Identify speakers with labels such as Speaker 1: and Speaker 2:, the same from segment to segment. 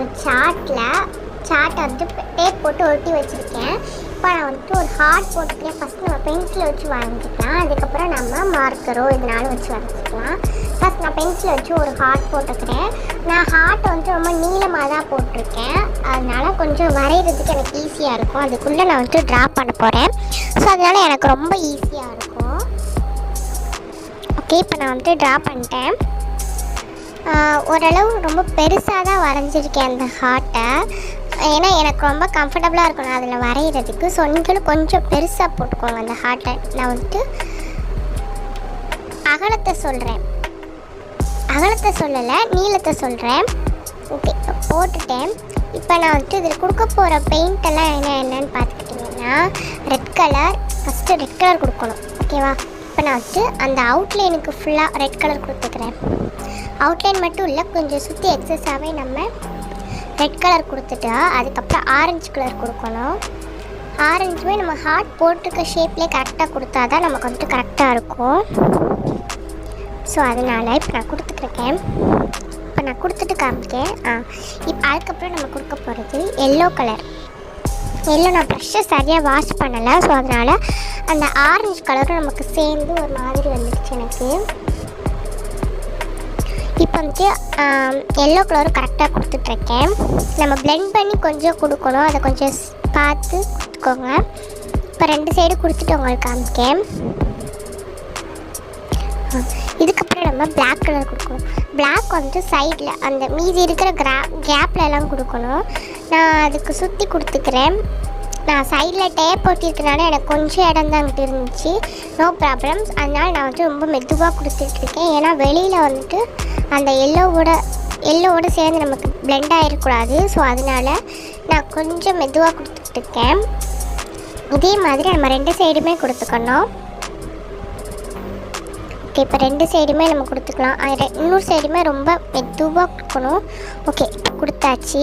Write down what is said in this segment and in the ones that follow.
Speaker 1: ஒரு சார்ட்டை வந்து டேப் போட்டு ஒட்டி வச்சுருக்கேன். இப்போ நான் வந்துட்டு ஒரு ஹார்ட் போட்டுக்கிறேன். ஃபஸ்ட் நம்ம பென்சிலை வச்சு வரைஞ்சிக்கலாம், அதுக்கப்புறம் நம்ம மார்க்கரோ இதனாலும் வச்சு வரைஞ்சிக்கலாம். ஃபஸ்ட் நான் பென்சிலை வச்சு ஒரு ஹார்ட் போட்டுக்கிறேன். நான் ஹார்ட்டை வந்து ரொம்ப நீளமாக தான் போட்டிருக்கேன், அதனால் கொஞ்சம் வரைகிறதுக்கு எனக்கு ஈஸியாக இருக்கும். அதுக்குள்ளே நான் வந்துட்டு ட்ரா பண்ண போகிறேன். ஸோ அதனால் எனக்கு ரொம்ப ஈஸியாக இருக்கும். ஓகே, இப்போ நான் வந்துட்டு ட்ரா பண்ணிட்டேன். ஓரளவு ரொம்ப பெருசாக தான் வரைஞ்சிருக்கேன் அந்த ஹார்ட்டை, ஏன்னா எனக்கு ரொம்ப கம்ஃபர்டபுளாக இருக்கணும் அதில் வரைகிறதுக்கு. ஸோ நீங்களும் கொஞ்சம் பெருசாக போட்டுக்கோங்க அந்த ஹார்ட்டை. நான் வந்துட்டு அகலத்தை சொல்கிறேன், அகலத்தை சொல்லலை, நீளத்தை சொல்கிறேன். ஓகே, இப்போ போட்டுட்டேன். இப்போ நான் வந்துட்டு இதில் கொடுக்க போகிற பெயிண்டெல்லாம் என்னென்னு பார்த்துக்கிட்டிங்கன்னா, red colour, first red colour கொடுக்கணும். ஓகேவா? இப்போ நான் வந்துட்டு அந்த அவுட்லைனுக்கு ஃபுல்லாக ரெட் கலர் கொடுத்துக்கிறேன். அவுட்லைன் மட்டும் இல்லை, கொஞ்சம் சுற்றி எக்ஸஸாகவே நம்ம ரெட் கலர் கொடுத்துட்டா அதுக்கப்புறம் ஆரஞ்சு கலர் கொடுக்கணும். ஆரஞ்சுமே நம்ம ஹார்ட் போட்டுக்க ஷேப்லேயே கரெக்டாக கொடுத்தா தான் நமக்கு வந்துட்டு கரெக்டாக இருக்கும். ஸோ அதனால் இப்போ நான் கொடுத்துட்ருக்கேன். இப்போ நான் கொடுத்துட்டு காமிக்கேன். இப்போ அதுக்கப்புறம் நம்ம கொடுக்க போகிறது எல்லோ கலர். எல்லோ நான் ப்ரஷ்ஷை சரியாக வாஷ் பண்ணலை, ஸோ அதனால் அந்த ஆரஞ்சு கலரும் நமக்கு சேர்ந்து ஒரு மாதிரி வந்துடுச்சு எனக்கு. இப்போ வந்துட்டு எல்லோ கலரும் கரெக்டாக கொடுத்துட்ருக்கேன். நம்ம பிளெண்ட் பண்ணி கொஞ்சம் கொடுக்கணும், அதை கொஞ்சம் பார்த்து கொடுத்துக்கோங்க. இப்போ 2 சைடு கொடுத்துட்டு உங்களுக்கு காமிக்கேன். இதுக்கப்புறம் நம்ம பிளாக் கலர் கொடுக்கணும். பிளாக் வந்துட்டு சைடில் அந்த மீதி இருக்கிற கேப்லலாம் கொடுக்கணும். நான் அதுக்கு சுற்றி கொடுத்துக்கிறேன். நான் சைடில் டேப் போட்டிருக்கனால எனக்கு கொஞ்சம் இடம் தான் அங்கிட்டு இருந்துச்சு, நோ ப்ராப்ளம்ஸ். அதனால் நான் வந்துட்டு ரொம்ப மெதுவாக கொடுத்துட்ருக்கேன், ஏன்னா வெளியில் வந்துட்டு அந்த எல்லோவோட சேர்ந்து நமக்கு பிளெண்ட் ஆகிடக்கூடாது. ஸோ அதனால் நான் கொஞ்சம் மெதுவாக கொடுத்துட்ருக்கேன். இதே மாதிரி நம்ம 2 சைடுமே கொடுத்துக்கணும். ஓகே, இப்போ 2 சைடுமே நம்ம கொடுத்துக்கலாம். இன்னொரு சைடுமே ரொம்ப மெதுவாக கொடுக்கணும். ஓகே, இப்போ கொடுத்தாச்சு.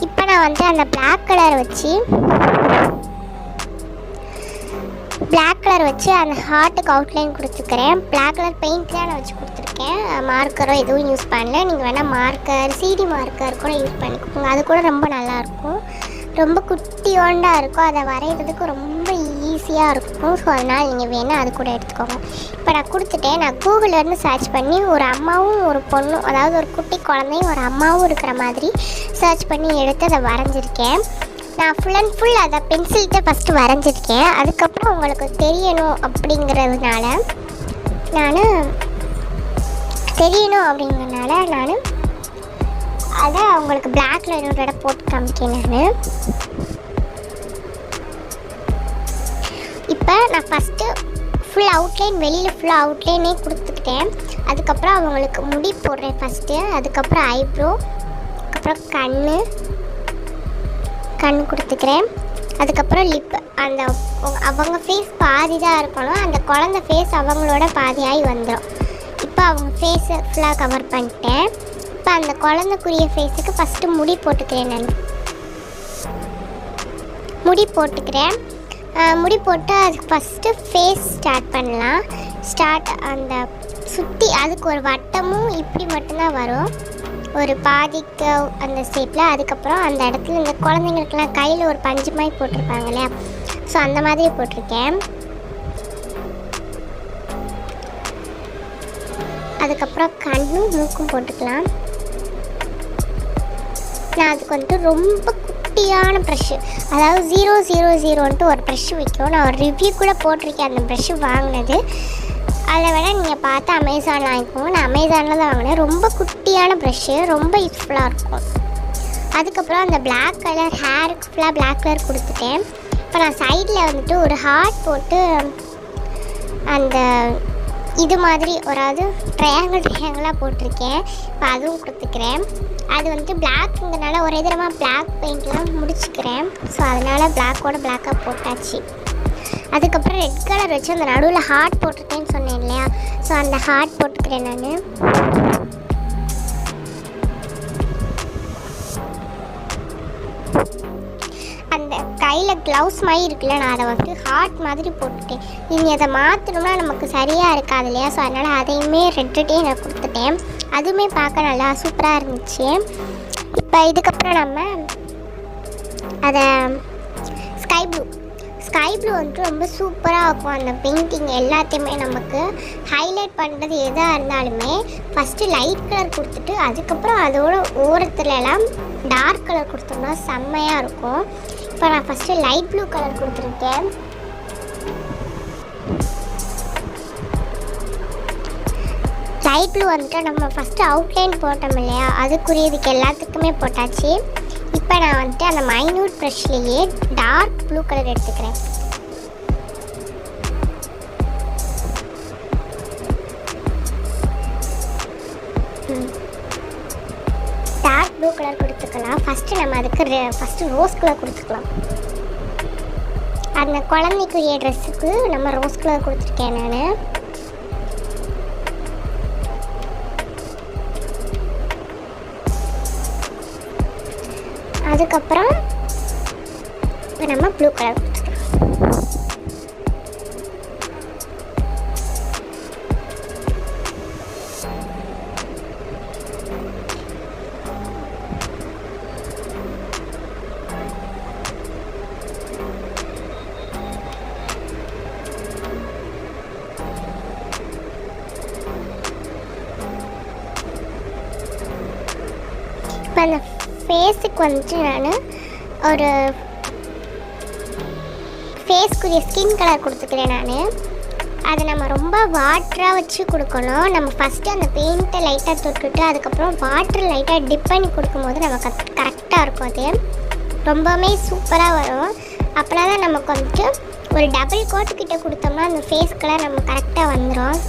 Speaker 1: இப்போ நான் வந்து அந்த பிளாக் கலர் வச்சு அந்த ஹார்ட்டுக்கு அவுட்லைன் கொடுத்துக்கிறேன். பிளாக் கலர் பெயிண்ட் தான் நான் வச்சு கொடுத்துருக்கேன், மார்க்கரோ எதுவும் யூஸ் பண்ணல. நீங்கள் வேணால் மார்க்கர், சிடி மார்க்கர் கூட யூஸ் பண்ணிக்கோங்க, அது கூட ரொம்ப நல்லாயிருக்கும். ரொம்ப குட்டியோண்டாக இருக்கும், அதை வரைகிறதுக்கு ரொம்ப ஈஸியாக இருக்கும். ஸோ அதனால் நீங்கள் வேணால் அது கூட எடுத்துக்கோங்க. இப்போ நான் கொடுத்துட்டேன். நான் கூகுளிலேருந்து சர்ச் பண்ணி ஒரு அம்மாவும் ஒரு பொண்ணும், அதாவது ஒரு குட்டி குழந்தையும் ஒரு அம்மாவும் இருக்கிற மாதிரி சர்ச் பண்ணி எடுத்து அதை வரைஞ்சிருக்கேன். நான் ஃபுல் அண்ட் ஃபுல் அதை பென்சில்கிட்ட ஃபஸ்ட்டு வரைஞ்சிருக்கேன். அதுக்கப்புறம் உங்களுக்கு தெரியணும் அப்படிங்கிறதுனால நான் அதை உங்களுக்கு பிளாக்ல இன்னொரு இடம் போட்டு காமிக்கேன். நான் இப்போ நான் ஃபஸ்ட்டு ஃபுல் அவுட்லைன், வெளியில் ஃபுல்லாக அவுட்லைனே கொடுத்துக்கிட்டேன். அதுக்கப்புறம் அவங்களுக்கு முடி போடுறேன் ஃபஸ்ட்டு, அதுக்கப்புறம் ஐப்ரோ, அதுக்கப்புறம் கண் கொடுத்துக்கிறேன். அதுக்கப்புறம் லிப். அவங்க ஃபேஸ் பாதி தான் இருக்கணும், அந்த குழந்தை ஃபேஸ் அவங்களோட பாதியாகி வந்துடும். இப்போ அவங்க ஃபேஸை ஃபுல்லாக கவர் பண்ணிட்டேன். இப்போ அந்த குழந்தைக்குரிய ஃபேஸுக்கு ஃபஸ்ட்டு முடி போட்டுக்கிறேன். நான் முடி போட்டு அதுக்கு ஃபஸ்ட்டு ஃபேஸ் ஸ்டார்ட் பண்ணலாம். அந்த சுற்றி அதுக்கு ஒரு வட்டமும் இப்படி மட்டும்தான் வரும், ஒரு பாதிக்கு அந்த ஷேப்பில். அதுக்கப்புறம் அந்த இடத்துல இந்த குழந்தைங்களுக்கெல்லாம் கையில் ஒரு பஞ்சு மாதிரி போட்டிருப்பாங்க இல்லையா, ஸோ அந்த மாதிரி போட்டிருக்கேன். அதுக்கப்புறம் கண்ணும் மூக்கும் போட்டுக்கலாம். நான் அதுக்கு வந்துட்டு ரொம்ப குட்டியான ப்ரெஷ்ஷு, அதாவது 000ன்ட்டு ஒரு ப்ரெஷ்ஷு வைக்கும். நான் ஒரு ரிவ்யூ கூட போட்டிருக்கேன் அந்த ப்ரெஷ்ஷு வாங்கினது. அதில் வேணால் நீங்கள் பார்த்து அமேசானில் வாங்கிக்கோங்க. நான் அமேசானில் தான் வாங்கினேன். ரொம்ப குட்டியான ப்ரெஷ்ஷு, ரொம்ப யூஸ்ஃபுல்லாக இருக்கும். அதுக்கப்புறம் அந்த பிளாக் கலர் ஹேருக்கு ஃபுல்லாக பிளாக் கலர் கொடுத்துட்டேன். இப்போ நான் சைடில் வந்துட்டு ஒரு ஹார்ட் போட்டு அந்த இது மாதிரி ஒரு ட்ரையாங்கிளாக போட்டிருக்கேன். இப்போ அதுவும் கொடுத்துக்கிறேன். அது வந்துட்டு பிளாக்குங்கிறனால ஒரே தரமாக பிளாக் பெயிண்ட்லாம் முடிச்சுக்கிறேன். ஸோ அதனால் பிளாக்கோட பிளாக்காக போட்டாச்சு. அதுக்கப்புறம் ரெட் கலர் வச்சு அந்த நடுவில் ஹார்ட் போட்டிருக்கேன்னு சொன்னேன் இல்லையா, ஸோ அந்த ஹார்ட் போட்டுக்கிறேன். நான் அந்த கையில் க்ளவுஸ் மாதிரி இருக்குல்ல, நான் அதை வந்துட்டு ஹார்ட் மாதிரி போட்டுட்டேன். நீங்கள் அதை மாற்றணும்னா நமக்கு சரியாக இருக்காது இல்லையா, ஸோ அதனால் அதையுமே ரெட்டையே நான் கொடுத்துட்டேன். அதுவுமே பார்க்க நல்லா சூப்பராக இருந்துச்சு. இப்போ இப்போ இதுக்கப்புறம் நம்ம அதை ஸ்கை ப்ளூ வந்துட்டு ரொம்ப சூப்பராக இருக்கும். அந்த பெயிண்டிங் எல்லாத்தையுமே நமக்கு ஹைலைட் பண்ணுறது எதாக இருந்தாலுமே ஃபஸ்ட்டு லைட் கலர் கொடுத்துட்டு அதுக்கப்புறம் அதோட ஓரத்துலலாம் டார்க் கலர் கொடுத்தோம்னா செம்மையாக இருக்கும். இப்போ நான் ஃபஸ்ட்டு லைட் ப்ளூ கலர் கொடுத்துருக்கேன். லைட் ப்ளூ வந்துட்டு நம்ம ஃபஸ்ட்டு அவுட்லைன் போட்டோம் இல்லையா, அதுக்குரியதுக்கு எல்லாத்துக்குமே போட்டாச்சு. இப்போ நான் வந்துட்டு அந்த மைன்யூட் ப்ரஷ்லேயே டார்க் ப்ளூ கலர் எடுத்துக்கிறேன். டார்க் ப்ளூ கலர் கொடுத்துக்கலாம். ஃபஸ்ட்டு நம்ம அதுக்கு ஃபஸ்ட்டு ரோஸ் கலர் கொடுத்துக்கலாம். அந்த குழந்தைக்குரிய ட்ரெஸ்ஸுக்கு நம்ம ரோஸ் கலர் கொடுத்துருக்கேன் நான். அதுக்கப்புறம் இப்போ நம்ம ப்ளூ கலர் கொடுத்துக்கலாம். இப்போ அந்த ஃபேஸுக்கு வந்துட்டு நான் ஒரு ஃபேஸ்க்குரிய ஸ்கின் கலர் கொடுத்துக்கிறேன். நான் அதை நம்ம ரொம்ப வாட்டராக வச்சு கொடுக்கணும். நம்ம ஃபஸ்ட்டு அந்த பெயிண்ட்டை லைட்டாக தொட்டுட்டு அதுக்கப்புறம் வாட்டர் லைட்டாக டிப் பண்ணி கொடுக்கும்போது நமக்கு கரெக்டாக இருக்கும். அது ரொம்பவுமே சூப்பராக வரும். அப்படின்னா தான் நமக்கு வந்துட்டு ஒரு டபுள் கோட்டுக்கிட்ட கொடுத்தோம்னா அந்த ஃபேஸ் கலர் நம்ம கரெக்டாக வந்துடும்.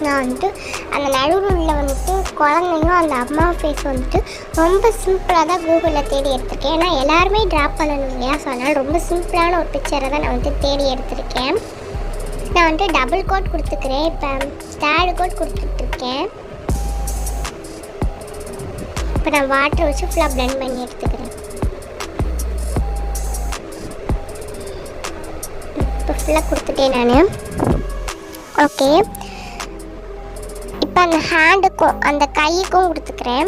Speaker 1: நான் வந்துட்டு அந்த நடுவில் வந்துட்டு குழந்தையும் அந்த அம்மா ஃபேஸ் வந்துட்டு ரொம்ப சிம்பிளாக தான் கூகுளில் தேடி எடுத்திருக்கேன். ஏன்னா எல்லாருமே ட்ராப் பண்ணணும் இல்லையா, ஸோ அதனால் ரொம்ப சிம்பிளான ஒரு பிக்சரை தான் நான் வந்துட்டு தேடி எடுத்திருக்கேன். நான் வந்துட்டு டபுள் கோட் கொடுத்துக்கிறேன். இப்போ தேர்டு கோட் கொடுத்துட்ருக்கேன். இப்போ நான் வாட்டர் வச்சு ஃபுல்லாக ப்ளெண்ட் பண்ணி எடுத்துக்கிறேன். இப்போ ஃபுல்லாக கொடுத்துட்டேன் நான். ஓகே, இப்போ அந்த ஹேண்டுக்கும் அந்த கைக்கும் கொடுத்துக்கிறேன்.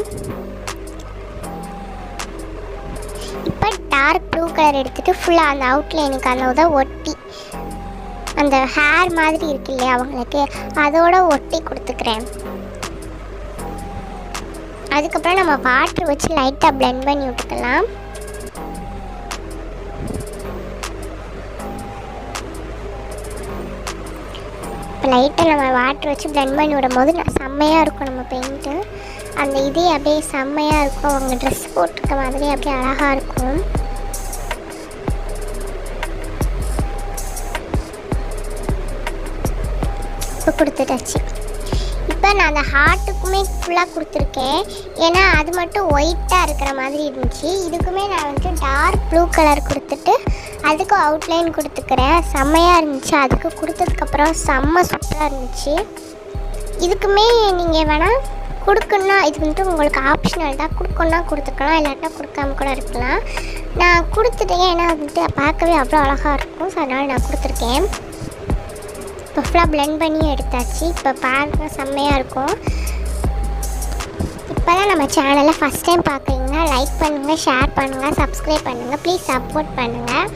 Speaker 1: இப்போ டார்க் ப்ளூ கலர் எடுத்துகிட்டு ஃபுல்லாக அந்த அவுட்லைனுக்கு அந்த உத ஒட்டி அந்த ஹேர் மாதிரி இருக்கு இல்லையா அவங்களுக்கு அதோட ஒட்டி கொடுத்துக்கிறேன். அதுக்கப்புறம் நம்ம வாட்டர் வச்சு லைட்டாக ப்ளெண்ட் பண்ணி விட்டுக்கலாம். இப்போ லைட்டாக நம்ம வாட்டர் வச்சு ப்ளெண்ட் பண்ணி விடும் போது செம்மையாக இருக்கும் நம்ம பெயிண்ட்டு. அந்த இதே அப்படியே செம்மையாக இருக்கும். அவங்க ட்ரெஸ் போட்டிருக்க மாதிரி அப்படியே அழகாக இருக்கும். இப்போ கொடுத்துட்டாச்சு. இப்போ நான் அந்த ஹார்ட்டுக்குமே ஃபுல்லாக கொடுத்துருக்கேன். ஏன்னா அது மட்டும் ஒயிட்டாக இருக்கிற மாதிரி இருந்துச்சு. இதுக்குமே நான் வந்துட்டு டார்க் ப்ளூ கலர் கொடுத்துட்டு அதுக்கும் அவுட்லைன் கொடுத்துக்கிறேன். செம்மையாக இருந்துச்சு. அதுக்கு கொடுத்ததுக்கப்புறம் செம்ம சூப்பராக இருந்துச்சு. இதுக்குமே நீங்கள் வேணால் கொடுக்கணுன்னா இது வந்துட்டு உங்களுக்கு ஆப்ஷனல் தான். கொடுக்கணுன்னா கொடுத்துக்கலாம், இல்லாட்டா கொடுக்காம கூட இருக்கலாம். நான் கொடுத்துட்டேன் ஏன்னா வந்துட்டு பார்க்கவே அவ்வளோ அழகாக இருக்கும். ஸோ அதனால் நான் கொடுத்துருக்கேன். இப்போ ஃபுல்லாக ப்ளெண்ட் பண்ணி எடுத்தாச்சு. இப்போ பார்க்க செம்மையாக இருக்கும். இப்போ தான் நம்ம சேனலை ஃபஸ்ட் டைம் பார்க்குறீங்கன்னா லைக் பண்ணுங்கள், ஷேர் பண்ணுங்கள், சப்ஸ்கிரைப் பண்ணுங்கள், ப்ளீஸ் சப்போர்ட் பண்ணுங்கள்.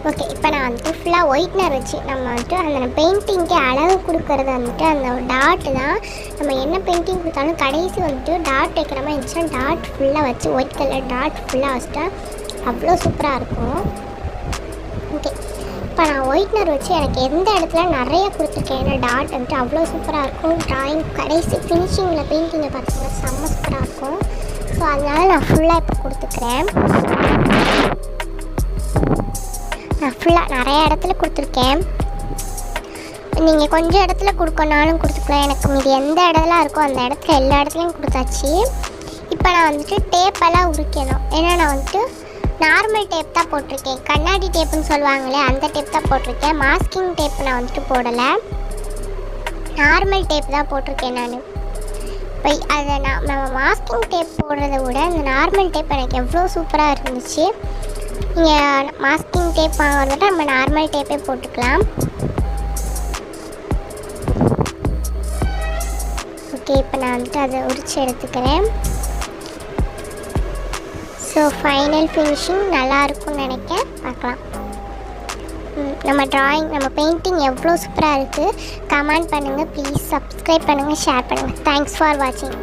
Speaker 1: ஓகே, இப்போ நான் வந்துட்டு ஃபுல்லாக ஒயிட்னர் வச்சு நம்ம வந்துட்டு அந்த பெயிண்டிங்க்கு அழகு கொடுக்குறது வந்துட்டு அந்த ஒரு டாட்டு தான். நம்ம என்ன பெயிண்டிங் கொடுத்தாலும் கடைசி வந்துட்டு டாட் வைக்கிற மாதிரி இருந்துச்சுன்னா டாட் ஃபுல்லாக வச்சு ஒயிட் கலர் டாட் ஃபுல்லாக வச்சுட்டா அவ்வளோ சூப்பராக இருக்கும். ஓகே, இப்போ நான் ஒயிட்னர் வச்சு எனக்கு எந்த இடத்துல நிறைய கொடுத்துருக்கேன். ஏன்னா டாட் வந்துட்டு அவ்வளோ சூப்பராக இருக்கும். ட்ராயிங் கடைசி ஃபினிஷிங்கில் பெயிண்டிங்கை பார்த்தீங்கன்னா செம்ம சூப்பராக இருக்கும். ஸோ அதனால் நான் ஃபுல்லாக இப்போ கொடுத்துக்கிறேன். நான் ஃபுல்லாக நிறைய இடத்துல கொடுத்துருக்கேன். நீங்கள் கொஞ்சம் இடத்துல கொடுக்கணுனாலும் கொடுத்துக்கலாம். எனக்கு மீதி எந்த இடத்துல இருக்கோ அந்த இடத்துல எல்லா இடத்துலையும் கொடுத்தாச்சு. இப்போ நான் வந்துட்டு டேப்பெல்லாம் உரிக்கணும். ஏன்னா நான் வந்துட்டு நார்மல் டேப் தான் போட்டிருக்கேன். கண்ணாடி டேப்புன்னு சொல்லுவாங்களே அந்த டேப் தான் போட்டிருக்கேன். மாஸ்கிங் டேப் நான் வந்துட்டு போடலை, நார்மல் டேப் தான் போட்டிருக்கேன் நான். இப்போ அதை நம்ம மாஸ்கிங் டேப் போடுறத விட இந்த நார்மல் டேப் எனக்கு எவ்வளோ சூப்பராக இருந்துச்சு. நீங்கள் மாஸ்கிங் டேப் வாங்குறத நம்ம நார்மல் டேப்பே போட்டுக்கலாம். ஓகே, இப்போ நான் வந்துட்டு அதை உரித்து எடுத்துக்கிறேன். ஸோ ஃபைனல் ஃபினிஷிங் நல்லா இருக்கும்னு நினைக்கிறேன். பார்க்கலாம். நம்ம ட்ராயிங் நம்ம பெயிண்டிங் எவ்வளோ சூப்பராக இருக்குது கமெண்ட் பண்ணுங்கள். ப்ளீஸ் சப்ஸ்கிரைப் பண்ணுங்கள், ஷேர் பண்ணுங்கள். தேங்க்ஸ் ஃபார் வாட்சிங்.